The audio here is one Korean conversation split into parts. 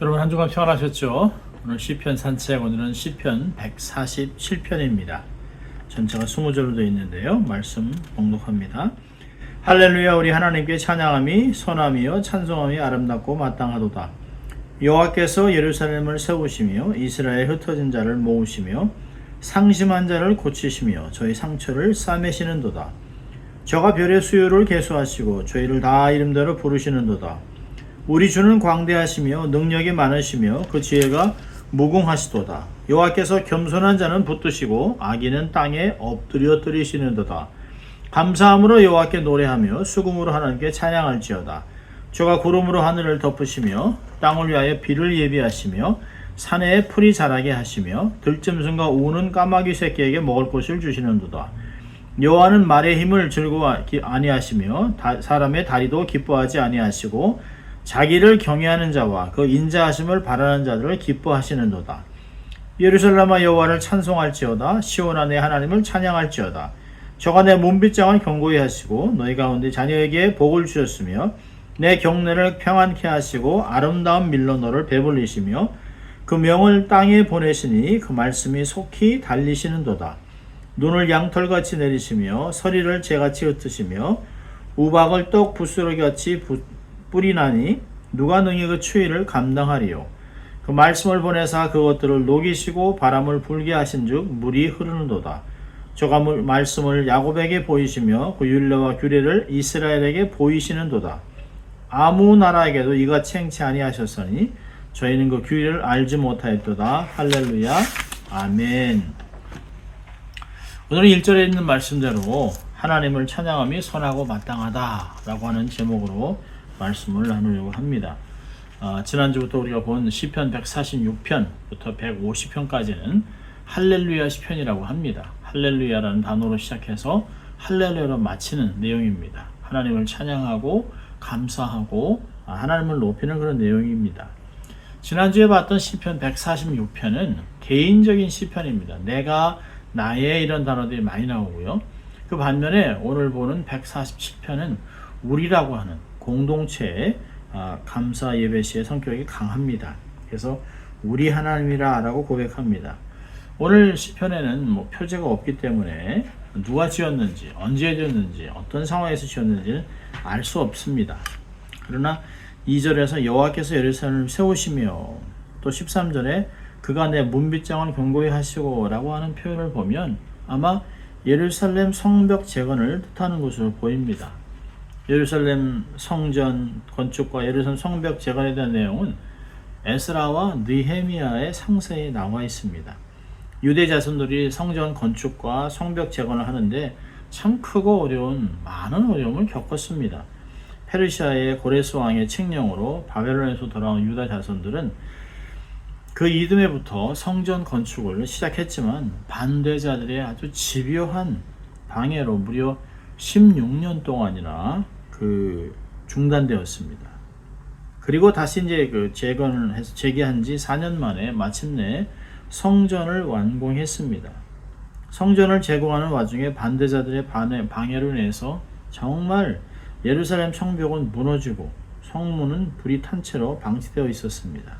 여러분 한 주간 평안하셨죠? 오늘 시편 산책, 오늘은 시편 147편입니다. 전체가 20절로 되어 있는데요. 말씀 봉독합니다. 할렐루야, 우리 하나님께 찬양함이 선함이요 찬송함이 아름답고 마땅하도다. 여호와께서 예루살렘을 세우시며 이스라엘 흩어진 자를 모으시며 상심한 자를 고치시며 저희 상처를 싸매시는도다. 저가 별의 수요를 계수하시고 저희를 다 이름대로 부르시는도다. 우리 주는 광대하시며 능력이 많으시며 그 지혜가 무궁하시도다. 여호와께서 겸손한 자는 붙드시고 악인은 땅에 엎드려 뜨리시는도다. 감사함으로 여호와께 노래하며 수금으로 하나님께 찬양할지어다. 저가 구름으로 하늘을 덮으시며 땅을 위하여 비를 예비하시며 산에 풀이 자라게 하시며 들짐승과 우는 까마귀 새끼에게 먹을 것을 주시는도다. 여호와는 말의 힘을 즐거워 아니하시며 사람의 다리도 기뻐하지 아니하시고 자기를 경외하는 자와 그 인자하심을 바라는 자들을 기뻐하시는도다. 예루살렘아 여호와를 찬송할지어다. 시온아 내 하나님을 찬양할지어다. 저가 내 문빗장을 견고히 하시고 너희 가운데 자녀에게 복을 주셨으며 내 경내를 평안케 하시고 아름다운 밀로 너를 배불리시며 그 명을 땅에 보내시니 그 말씀이 속히 달리시는도다. 눈을 양털같이 내리시며 서리를 재같이 흩으시며 우박을 떡 부스러기같이 뿌리나니 누가 능히 그 추위를 감당하리요. 그 말씀을 보내사 그것들을 녹이시고 바람을 불게 하신즉 물이 흐르는도다. 저가 말씀을 야곱에게 보이시며 그 율례와 규례를 이스라엘에게 보이시는도다. 아무 나라에게도 이같이 행치 아니하셨으니 저희는 그 규례를 알지 못하였도다. 할렐루야, 아멘. 오늘 1절에 있는 말씀대로 하나님을 찬양함이 선하고 마땅하다 라고 하는 제목으로 말씀을 나누려고 합니다. 지난주부터 우리가 본 시편 146편부터 150편까지는 할렐루야 시편이라고 합니다. 할렐루야라는 단어로 시작해서 할렐루야로 마치는 내용입니다. 하나님을 찬양하고 감사하고 하나님을 높이는 그런 내용입니다. 지난주에 봤던 시편 146편은 개인적인 시편입니다. 내가, 나의 이런 단어들이 많이 나오고요. 그 반면에 오늘 보는 147편은 우리라고 하는 공동체의 감사 예배시의 성격이 강합니다. 그래서 우리 하나님이라 라고 고백합니다. 오늘 시편에는 표제가 없기 때문에 누가 지었는지, 언제 지었는지, 어떤 상황에서 지었는지는 알 수 없습니다. 그러나 2절에서 여호와께서 예루살렘을 세우시며 또 13절에 그가 내 문빗장을 견고히 하시고 라고 하는 표현을 보면 아마 예루살렘 성벽 재건을 뜻하는 것으로 보입니다. 예루살렘 성전 건축과 예루살렘 성벽 재건에 대한 내용은 에스라와 느헤미야에 상세히 나와 있습니다. 유대 자손들이 성전 건축과 성벽 재건을 하는데 참 크고 어려운 많은 어려움을 겪었습니다. 페르시아의 고레스 왕의 칙령으로 바벨론에서 돌아온 유다 자손들은 그 이듬해부터 성전 건축을 시작했지만 반대자들의 아주 집요한 방해로 무려 16년 동안이나 중단되었습니다. 그리고 다시 이제 재건을 해서 재개한 지 4년 만에 마침내 성전을 완공했습니다. 성전을 재건하는 와중에 반대자들의 방해로 인해서 정말 예루살렘 성벽은 무너지고 성문은 불이 탄 채로 방치되어 있었습니다.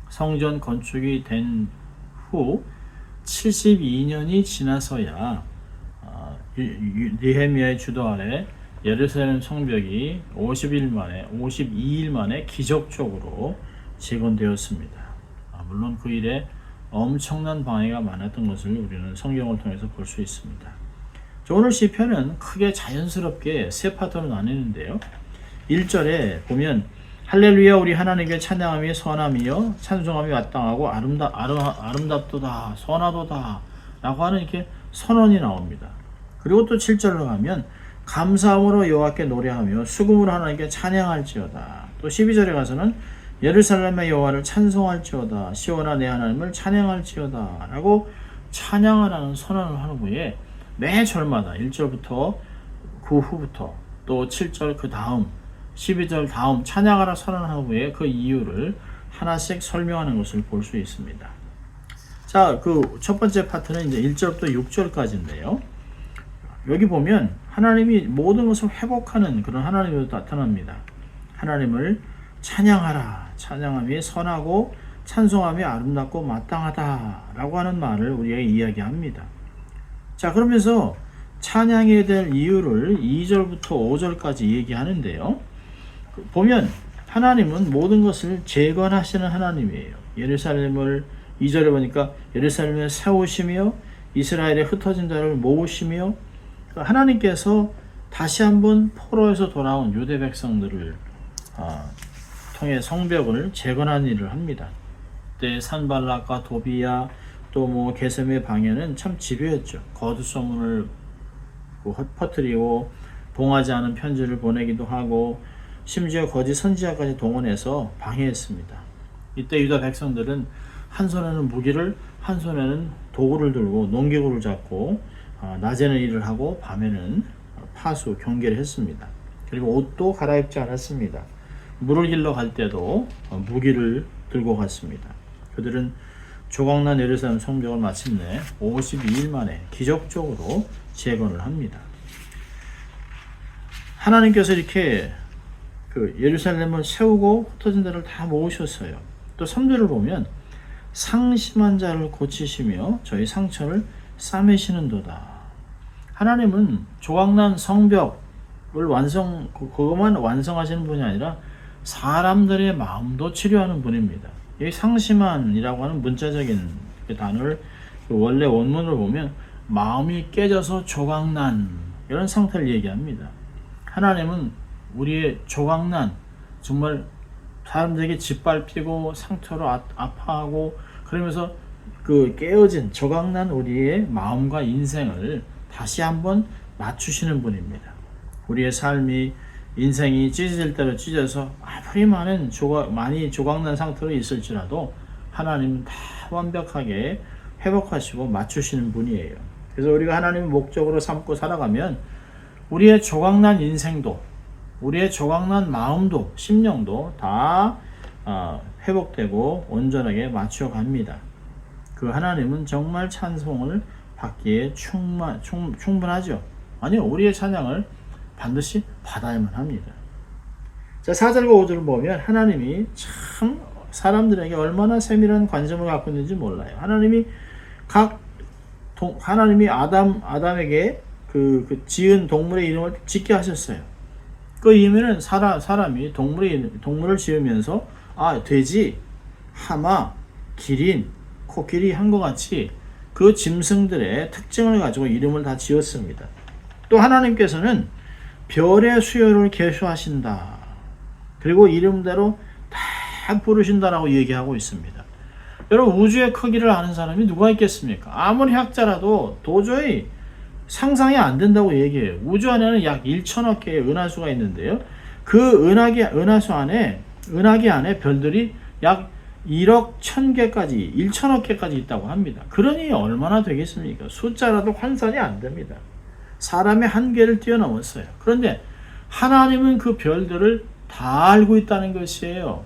성전 건축이 된 후 72년이 지나서야 느헤미야의 주도 아래 예루살렘 성벽이 52일 만에 기적적으로 재건되었습니다. 물론 그 일에 엄청난 방해가 많았던 것을 우리는 성경을 통해서 볼 수 있습니다. 오늘 시편은 크게 자연스럽게 세 파트로 나뉘는데요. 1절에 보면 할렐루야 우리 하나님께 찬양함이 선함이요 찬송함이 마땅하고 아름답도다 선하도다 라고 하는 이렇게 선언이 나옵니다. 그리고 또 7절로 가면 감사함으로 여호와께 노래하며 수금으로 하나님께 찬양할지어다. 또 12절에 가서는 예루살렘의 여호와를 찬송할지어다. 시온아 내 하나님을 찬양할지어다 라고 찬양하라는 선언을 한 후에 매 절마다 1절부터 그 후부터 또 7절 그 다음 12절 다음 찬양하라 선언한 후에 그 이유를 하나씩 설명하는 것을 볼 수 있습니다. 자, 그 첫 번째 파트는 이제 1절부터 6절까지인데요. 여기 보면 하나님이 모든 것을 회복하는 그런 하나님으로 나타납니다. 하나님을 찬양하라. 찬양함이 선하고 찬송함이 아름답고 마땅하다라고 하는 말을 우리에게 이야기합니다. 자, 그러면서 찬양해야 될 이유를 2절부터 5절까지 얘기하는데요. 보면 하나님은 모든 것을 재건하시는 하나님이에요. 예루살렘을 2절에 보니까 예루살렘을 세우시며 이스라엘의 흩어진 자를 모으시며 하나님께서 다시 한번 포로에서 돌아온 유대 백성들을 통해 성벽을 재건한 일을 합니다. 그때 산발락과 도비야 또 뭐 게셈의 방해는 참 집요했죠. 거짓 소문을 퍼뜨리고 봉하지 않은 편지를 보내기도 하고 심지어 거짓 선지자까지 동원해서 방해했습니다. 이때 유다 백성들은 한 손에는 무기를 한 손에는 도구를 들고 농기구를 잡고 낮에는 일을 하고 밤에는 파수 경계를 했습니다. 그리고 옷도 갈아입지 않았습니다. 물을 길러 갈 때도 무기를 들고 갔습니다. 그들은 조각난 예루살렘 성벽을 마침내 52일 만에 기적적으로 재건을 합니다. 하나님께서 이렇게 예루살렘을 세우고 흩어진 자를 다 모으셨어요. 또 3절을 보면 상심한 자를 고치시며 저희 상처를 싸매시는도다. 하나님은 조각난 성벽을 그것만 완성하시는 분이 아니라 사람들의 마음도 치료하는 분입니다. 이 상심한이라고 하는 문자적인 단어를 원래 원문을 보면 마음이 깨져서 조각난 이런 상태를 얘기합니다. 하나님은 우리의 조각난, 정말 사람들에게 짓밟히고 상처로 아파하고 그러면서 깨어진 조각난 우리의 마음과 인생을 다시 한번 맞추시는 분입니다. 우리의 삶이 인생이 찢어질 대로 찢어서 아무리 많이 조각난 상태로 있을지라도 하나님은 다 완벽하게 회복하시고 맞추시는 분이에요. 그래서 우리가 하나님의 목적으로 삼고 살아가면 우리의 조각난 인생도 우리의 조각난 마음도 심령도 다 회복되고 온전하게 맞춰갑니다. 그 하나님은 정말 찬송을 받기에 충분하죠. 아니요, 우리의 찬양을 반드시 받아야만 합니다. 자, 4절과 5절을 보면 하나님이 참 사람들에게 얼마나 세밀한 관심을 갖고 있는지 몰라요. 하나님이 아담에게 지은 동물의 이름을 짓게 하셨어요. 그 이유는 사람이 동물을 지으면서 돼지, 하마, 기린, 코끼리 한 것 같이 그 짐승들의 특징을 가지고 이름을 다 지었습니다. 또 하나님께서는 별의 수요를 계수하신다. 그리고 이름대로 다 부르신다라고 얘기하고 있습니다. 여러분, 우주의 크기를 아는 사람이 누가 있겠습니까? 아무리 학자라도 도저히 상상이 안 된다고 얘기해요. 우주 안에는 약 1천억 개의 은하수가 있는데요. 그 은하계 안에 별들이 약 1억 1000개까지, 1천억 개까지 있다고 합니다. 그러니 얼마나 되겠습니까? 숫자라도 환산이 안 됩니다. 사람의 한계를 뛰어넘었어요. 그런데 하나님은 그 별들을 다 알고 있다는 것이에요.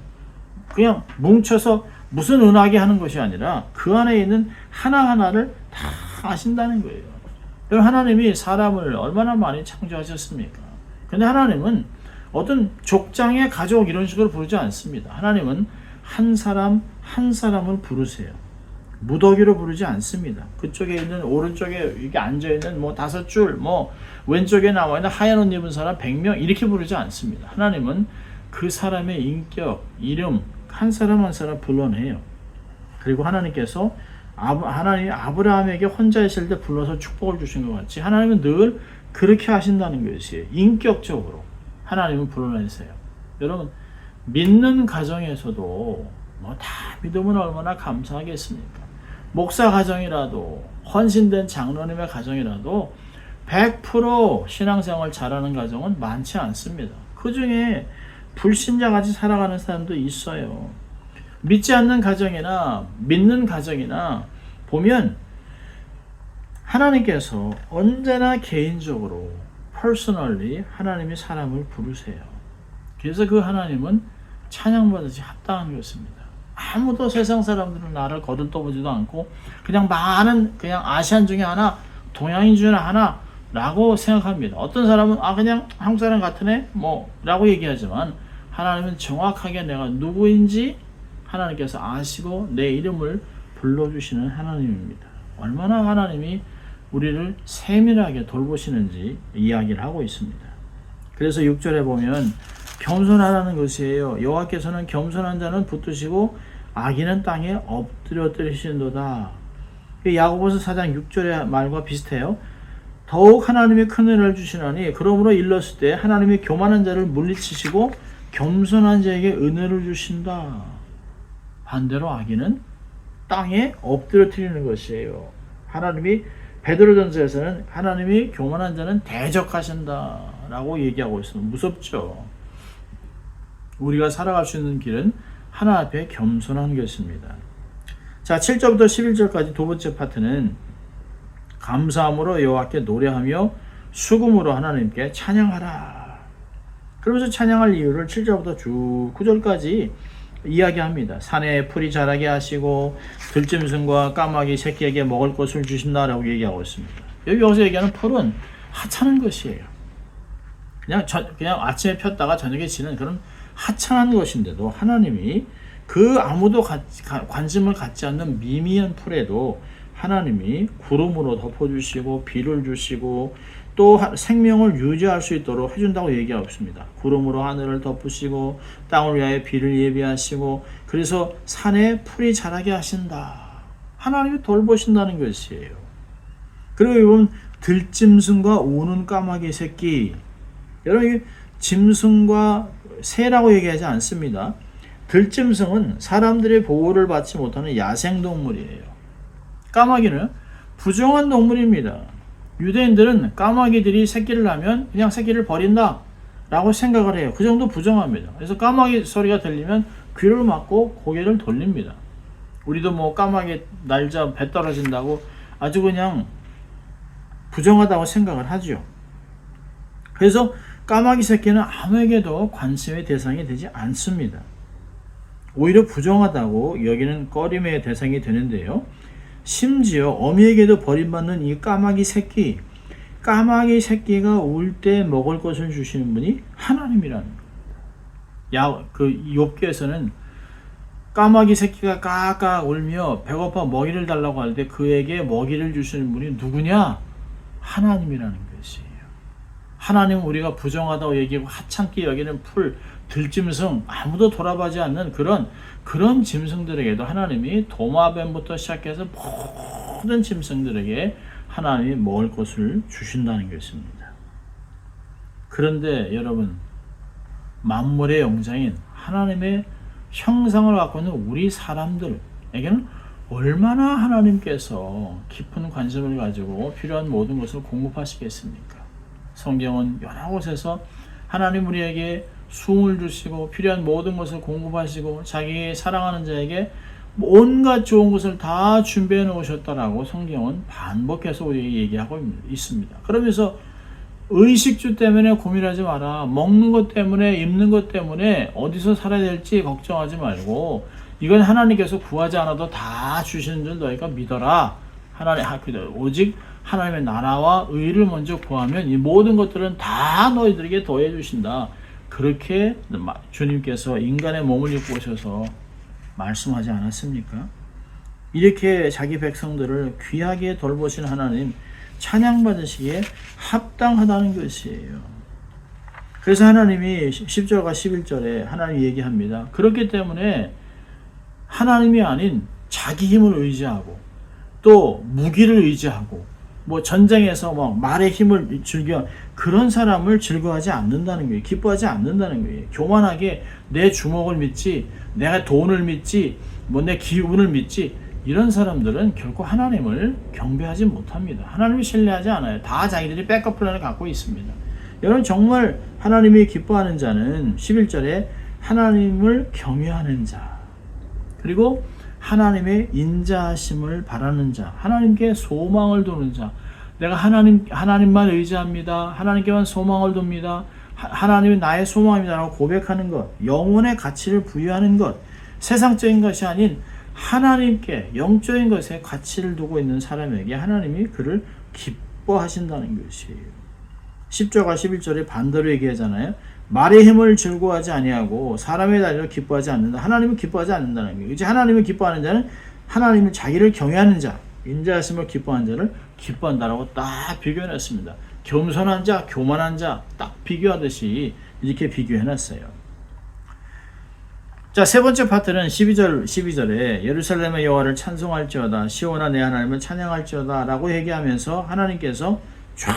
그냥 뭉쳐서 무슨 은하계 하는 것이 아니라 그 안에 있는 하나하나를 다 아신다는 거예요. 하나님이 사람을 얼마나 많이 창조하셨습니까? 근데 하나님은 어떤 족장의 가족 이런 식으로 부르지 않습니다. 하나님은 한 사람 한 사람을 부르세요. 무더기로 부르지 않습니다. 그쪽에 있는 오른쪽에 이렇게 앉아있는 5줄, 왼쪽에 나와있는 하얀 옷 입은 사람 100명 이렇게 부르지 않습니다. 하나님은 그 사람의 인격, 이름 한 사람 한 사람 불러내요. 그리고 하나님께서 하나님이 아브라함에게 혼자 있을 때 불러서 축복을 주신 것 같이 하나님은 늘 그렇게 하신다는 것이에요. 인격적으로 하나님은 불러내세요. 여러분, 믿는 가정에서도 다 믿으면 얼마나 감사하겠습니까? 목사 가정이라도 헌신된 장로님의 가정이라도 100% 신앙생활 잘하는 가정은 많지 않습니다. 그 중에 불신자같이 살아가는 사람도 있어요. 믿지 않는 가정이나 믿는 가정이나 보면 하나님께서 언제나 개인적으로 personally 하나님이 사람을 부르세요. 그래서 그 하나님은 찬양받으시 합당한 것입니다. 아무도 세상 사람들은 나를 거들떠보지도 않고 그냥 아시안 중에 하나, 동양인 중에 하나 라고 생각합니다. 어떤 사람은 그냥 한국 사람 같으네 라고 얘기하지만 하나님은 정확하게 내가 누구인지 하나님께서 아시고 내 이름을 불러주시는 하나님입니다. 얼마나 하나님이 우리를 세밀하게 돌보시는지 이야기를 하고 있습니다. 그래서 6절에 보면 겸손하라는 것이에요. 여호와께서는 겸손한 자는 붙드시고 악인은 땅에 엎드려뜨리신도다. 야고보서 4장 6절의 말과 비슷해요. 더욱 하나님이 큰 은혜를 주시나니 그러므로 일렀을 때 하나님이 교만한 자를 물리치시고 겸손한 자에게 은혜를 주신다. 반대로 악인은 땅에 엎드려뜨리는 것이에요. 하나님이 베드로전서에서는 하나님이 교만한 자는 대적하신다라고 얘기하고 있습니다. 무섭죠. 우리가 살아갈 수 있는 길은 하나님 앞에 겸손한 것입니다. 자, 7절부터 11절까지 두 번째 파트는 감사함으로 여호와께 노래하며 수금으로 하나님께 찬양하라. 그러면서 찬양할 이유를 7절부터 쭉 9절까지 이야기합니다. 산에 풀이 자라게 하시고 들짐승과 까마귀 새끼에게 먹을 것을 주신다라고 얘기하고 있습니다. 여기서 얘기하는 풀은 하찮은 것이에요. 그냥 아침에 폈다가 저녁에 지는 그런 하찮은 것인데도 하나님이 그 아무도 관심을 갖지 않는 미미한 풀에도 하나님이 구름으로 덮어주시고 비를 주시고 또 생명을 유지할 수 있도록 해준다고 얘기하고 있습니다. 구름으로 하늘을 덮으시고 땅을 위하여 비를 예비하시고 그래서 산에 풀이 자라게 하신다. 하나님이 돌보신다는 것이에요. 그리고 이번 들짐승과 우는 까마귀 새끼, 여러분 짐승과 새라고 얘기하지 않습니다. 들짐승은 사람들의 보호를 받지 못하는 야생동물이에요. 까마귀는 부정한 동물입니다. 유대인들은 까마귀들이 새끼를 낳으면 그냥 새끼를 버린다 라고 생각을 해요. 그 정도 부정합니다. 그래서 까마귀 소리가 들리면 귀를 막고 고개를 돌립니다. 우리도 뭐 까마귀 날자 배 떨어진다고 아주 그냥 부정하다고 생각을 하죠. 그래서 까마귀 새끼는 아무에게도 관심의 대상이 되지 않습니다. 오히려 부정하다고 여기는 꺼림의 대상이 되는데요. 심지어 어미에게도 버림받는 이 까마귀 새끼가 울 때 먹을 것을 주시는 분이 하나님이라는 겁니다. 욥기에서는 까마귀 새끼가 까까 울며 배고파 먹이를 달라고 할 때 그에게 먹이를 주시는 분이 누구냐? 하나님이라는 것이에요. 하나님은 우리가 부정하다고 얘기하고 하찮게 여기는 풀, 들짐승, 아무도 돌아보지 않는 그런 짐승들에게도 하나님이 도마뱀부터 시작해서 모든 짐승들에게 하나님이 먹을 것을 주신다는 것입니다. 그런데 여러분, 만물의 영장인 하나님의 형상을 갖고 있는 우리 사람들에게는 얼마나 하나님께서 깊은 관심을 가지고 필요한 모든 것을 공급하시겠습니까? 성경은 여러 곳에서 하나님 우리에게 숨을 주시고 필요한 모든 것을 공급하시고 자기 사랑하는 자에게 온갖 좋은 것을 다 준비해 놓으셨다라고 성경은 반복해서 우리에게 얘기하고 있습니다. 그러면서 의식주 때문에 고민하지 마라. 먹는 것 때문에 입는 것 때문에 어디서 살아야 될지 걱정하지 말고 이건 하나님께서 구하지 않아도 다 주시는 줄 너희가 믿어라. 오직 하나님의 나라와 의를 먼저 구하면 이 모든 것들은 다 너희들에게 더해 주신다. 그렇게 주님께서 인간의 몸을 입고 오셔서 말씀하지 않았습니까? 이렇게 자기 백성들을 귀하게 돌보신 하나님 찬양받으시기에 합당하다는 것이에요. 그래서 하나님이 10절과 11절에 하나님이 얘기합니다. 그렇기 때문에 하나님이 아닌 자기 힘을 의지하고 또 무기를 의지하고 뭐 전쟁에서 말의 힘을 즐겨 그런 사람을 즐거워하지 않는다는 거예요. 기뻐하지 않는다는 거예요. 교만하게 내 주먹을 믿지, 내가 돈을 믿지, 내 기운을 믿지, 이런 사람들은 결코 하나님을 경배하지 못합니다. 하나님을 신뢰하지 않아요. 다 자기들이 백업 플랜을 갖고 있습니다. 여러분 정말 하나님이 기뻐하는 자는 11절에 하나님을 경외하는 자, 그리고 하나님의 인자하심을 바라는 자, 하나님께 소망을 두는 자, 내가 하나님만 의지합니다. 하나님께만 소망을 둡니다. 하나님이 나의 소망입니다라고 고백하는 것, 영혼의 가치를 부여하는 것, 세상적인 것이 아닌 하나님께 영적인 것에 가치를 두고 있는 사람에게 하나님이 그를 기뻐하신다는 것이에요. 10절과 11절에 반대로 얘기하잖아요. 말의 힘을 즐거워하지 아니하고 사람의 다리를 기뻐하지 않는다. 하나님은 기뻐하지 않는다는 거예요. 이제 하나님을 기뻐하는 자는 하나님은 자기를 경외하는 자, 인자하심을 기뻐하는 자를 기뻐한다라고 딱 비교해놨습니다. 겸손한 자, 교만한 자 딱 비교하듯이 이렇게 비교해놨어요. 자, 세 번째 파트는 12절에 예루살렘의 여호와를 찬송할지어다, 시온아 내 하나님을 찬양할지어다 라고 얘기하면서 하나님께서 쫙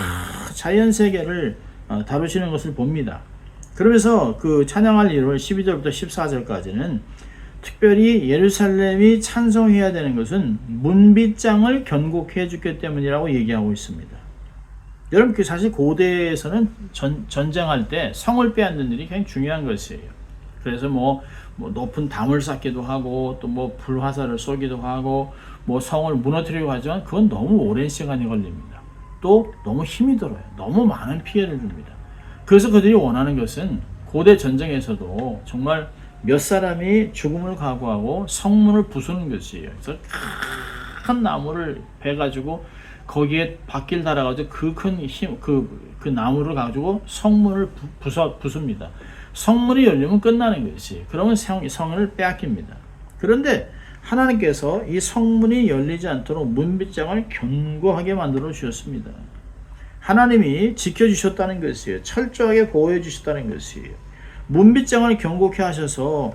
자연세계를 다루시는 것을 봅니다. 그러면서 그 찬양할 이유를 12절부터 14절까지는 특별히 예루살렘이 찬송해야 되는 것은 문빗장을 견고케 해주기 때문이라고 얘기하고 있습니다. 여러분, 사실 고대에서는 전쟁할 때 성을 빼앗는 일이 굉장히 중요한 것이에요. 그래서 뭐 높은 담을 쌓기도 하고 또 뭐 불화살을 쏘기도 하고 뭐 성을 무너뜨리려고 하지만 그건 너무 오랜 시간이 걸립니다. 또 너무 힘이 들어요. 너무 많은 피해를 줍니다. 그래서 그들이 원하는 것은 고대 전쟁에서도 정말 몇 사람이 죽음을 각오하고 성문을 부수는 것이에요. 그래서 큰 나무를 베가지고 거기에 바퀴를 달아가지고 그 큰 힘, 그 나무를 가지고 성문을 부숩니다. 성문이 열리면 끝나는 것이. 그러면 성을 빼앗깁니다. 그런데 하나님께서 이 성문이 열리지 않도록 문빗장을 견고하게 만들어 주셨습니다. 하나님이 지켜주셨다는 것이에요. 철저하게 보호해 주셨다는 것이에요. 문빗장을 견고케 하셔서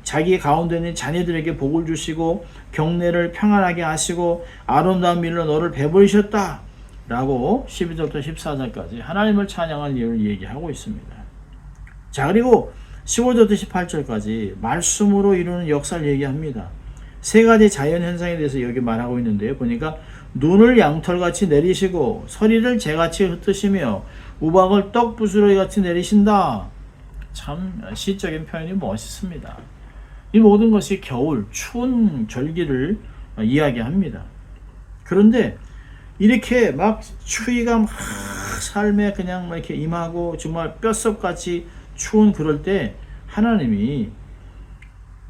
자기 가운데 있는 자녀들에게 복을 주시고 경내를 평안하게 하시고 아름다운 밀로 너를 베풀으셨다 라고 12절부터 14절까지 하나님을 찬양할 이유를 얘기하고 있습니다. 자, 그리고 15절부터 18절까지 말씀으로 이루는 역사를 얘기합니다. 세 가지 자연현상에 대해서 여기 말하고 있는데요. 보니까 눈을 양털같이 내리시고 서리를 재같이 흩으시며 우박을 떡부스러기같이 내리신다. 참 시적인 표현이 멋있습니다. 이 모든 것이 겨울, 추운 절기를 이야기합니다. 그런데 이렇게 막 추위가 막 삶에 그냥 막 이렇게 임하고 정말 뼛속같이 추운 그럴 때 하나님이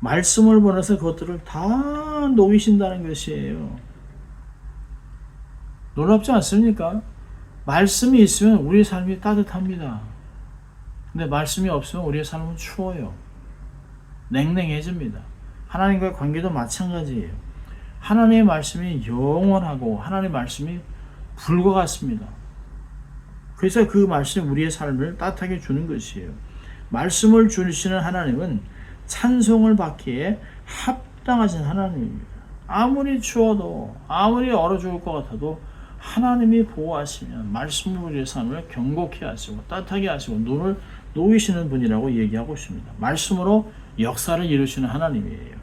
말씀을 보내서 그것들을 다 녹이신다는 것이에요. 놀랍지 않습니까? 말씀이 있으면 우리의 삶이 따뜻합니다. 근데 말씀이 없으면 우리의 삶은 추워요. 냉랭해집니다. 하나님과의 관계도 마찬가지예요. 하나님의 말씀이 영원하고 하나님의 말씀이 불과 같습니다. 그래서 그 말씀이 우리의 삶을 따뜻하게 주는 것이에요. 말씀을 주시는 하나님은 찬송을 받기에 합당하신 하나님입니다. 아무리 추워도 아무리 얼어 죽을 것 같아도 하나님이 보호하시면 말씀으로 우리의 삶을 견고케 하시고 따뜻하게 하시고 눈을 녹이시는 분이라고 얘기하고 있습니다. 말씀으로 역사를 이루시는 하나님이에요.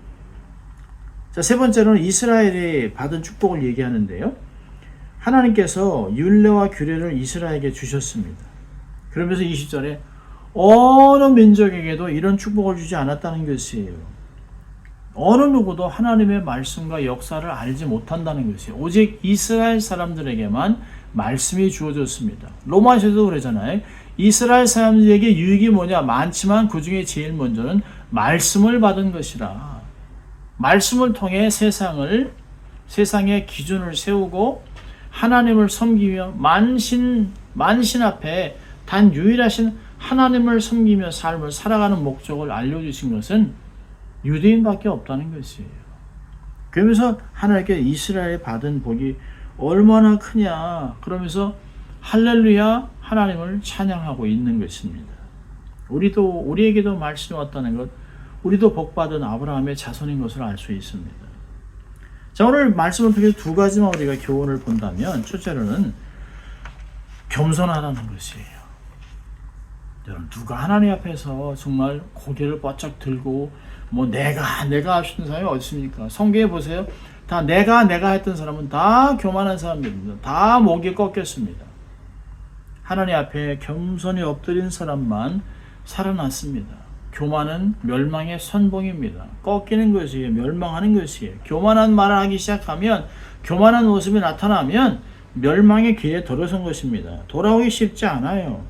자, 세 번째로는 이스라엘이 받은 축복을 얘기하는데요. 하나님께서 율례와 규례를 이스라엘에게 주셨습니다. 그러면서 20절에 어느 민족에게도 이런 축복을 주지 않았다는 것이에요. 어느 누구도 하나님의 말씀과 역사를 알지 못한다는 것이에요. 오직 이스라엘 사람들에게만 말씀이 주어졌습니다. 로마서도 그러잖아요. 이스라엘 사람들에게 유익이 뭐냐? 많지만 그 중에 제일 먼저는 말씀을 받은 것이라. 말씀을 통해 세상의 기준을 세우고 하나님을 섬기며 만신 앞에 단 유일하신 하나님을 섬기며 삶을 살아가는 목적을 알려주신 것은 유대인밖에 없다는 것이에요. 그러면서 하나님께 이스라엘이 받은 복이 얼마나 크냐 그러면서 할렐루야 하나님을 찬양하고 있는 것입니다. 우리에게도 말씀이 왔다는 것, 우리도 복받은 아브라함의 자손인 것을 알 수 있습니다. 자, 오늘 말씀을 통해 두 가지만 우리가 교훈을 본다면 첫째로는 겸손하다는 것이에요. 여러분, 누가 하나님 앞에서 정말 고개를 바짝 들고 뭐 내가 하시는 사람이 어디 있습니까? 성경에 보세요. 다 내가 했던 사람은 다 교만한 사람들입니다. 다 목이 꺾였습니다. 하나님 앞에 겸손히 엎드린 사람만 살아났습니다. 교만은 멸망의 선봉입니다. 꺾이는 것이에요. 멸망하는 것이에요. 교만한 말을 하기 시작하면, 교만한 모습이 나타나면 멸망의 길에 들어선 것입니다. 돌아오기 쉽지 않아요.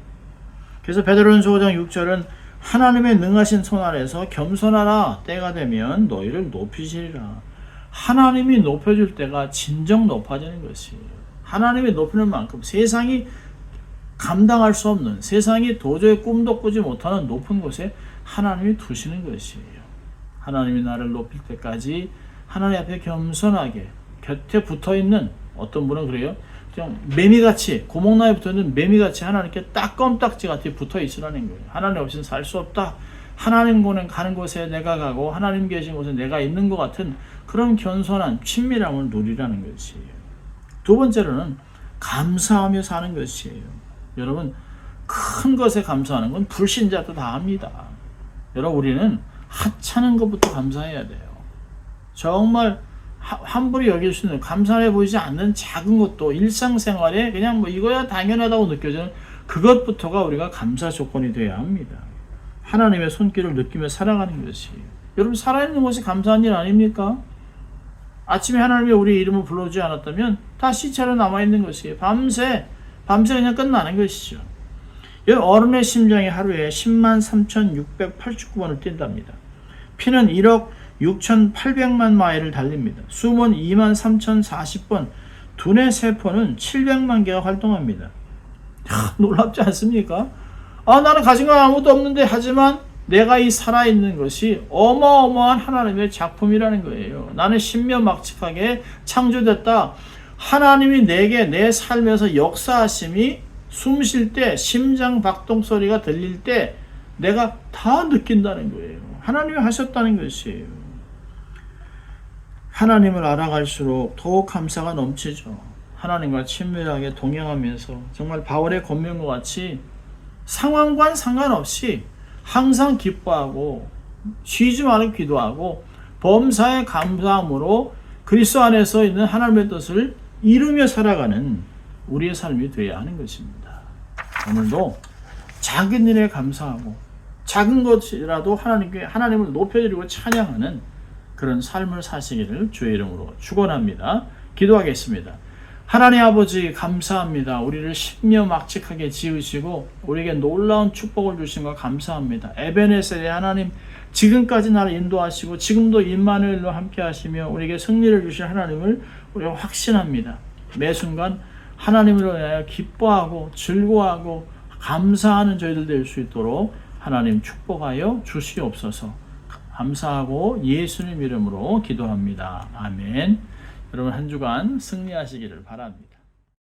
그래서 베드로전서 5장 6절은 하나님의 능하신 손 아래서 겸손하라. 때가 되면 너희를 높이시리라. 하나님이 높여줄 때가 진정 높아지는 것이에요. 하나님이 높이는 만큼 세상이 감당할 수 없는, 세상이 도저히 꿈도 꾸지 못하는 높은 곳에 하나님이 두시는 것이에요. 하나님이 나를 높일 때까지 하나님 앞에 겸손하게 곁에 붙어있는, 어떤 분은 그래요, 그냥 매미같이, 구멍나에 붙어있는 매미같이 하나님께 딱 껌딱지같이 붙어있으라는 거예요. 하나님 없이는 살 수 없다. 하나님 가는 곳에 내가 가고 하나님 계신 곳에 내가 있는 것 같은 그런 겸손한 친밀함을 누리라는 것이에요. 두 번째로는 감사하며 사는 것이에요. 여러분, 큰 것에 감사하는 건 불신자도 다 합니다. 여러분, 우리는 하찮은 것부터 감사해야 돼요. 정말 함부로 여길 수 있는, 감사해 보이지 않는 작은 것도 일상생활에 그냥 뭐 이거야 당연하다고 느껴지는 그것부터가 우리가 감사 조건이 되어야 합니다. 하나님의 손길을 느끼며 살아가는 것이, 여러분, 살아있는 것이 감사한 일 아닙니까? 아침에 하나님이 우리 이름을 불러주지 않았다면 다 시체로 남아있는 것이에요. 밤새 그냥 끝나는 것이죠. 어른의 심장이 하루에 103,689번을 뛴답니다. 피는 1억 6,800만 마일을 달립니다. 숨은 23,040번, 두뇌 세포는 700만 개가 활동합니다. 놀랍지 않습니까? 나는 가진 건 아무것도 없는데, 하지만 내가 이 살아있는 것이 어마어마한 하나님의 작품이라는 거예요. 나는 신묘막측하게 창조됐다. 하나님이 내게 내 삶에서 역사하심이 숨 쉴 때, 심장 박동 소리가 들릴 때 내가 다 느낀다는 거예요. 하나님이 하셨다는 것이에요. 하나님을 알아갈수록 더욱 감사가 넘치죠. 하나님과 친밀하게 동행하면서 정말 바울의 권면과 같이 상황과는 상관없이 항상 기뻐하고 쉬지 말고 기도하고 범사에 감사함으로 그리스도 안에서 있는 하나님의 뜻을 이루며 살아가는 우리의 삶이 되어야 하는 것입니다. 오늘도 작은 일에 감사하고 작은 것이라도 하나님을 높여드리고 찬양하는 그런 삶을 사시기를 주의 이름으로 축원합니다. 기도하겠습니다. 하나님 아버지, 감사합니다. 우리를 신묘막측하게 지으시고 우리에게 놀라운 축복을 주신 것 감사합니다. 에베네셀의 하나님, 지금까지 나를 인도하시고 지금도 임마누엘로 함께 하시며 우리에게 승리를 주신 하나님을 우리가 확신합니다. 매 순간 하나님으로 인하여 기뻐하고 즐거워하고 감사하는 저희들 될 수 있도록 하나님 축복하여 주시옵소서. 감사하고 예수님 이름으로 기도합니다. 아멘. 여러분, 한 주간 승리하시기를 바랍니다.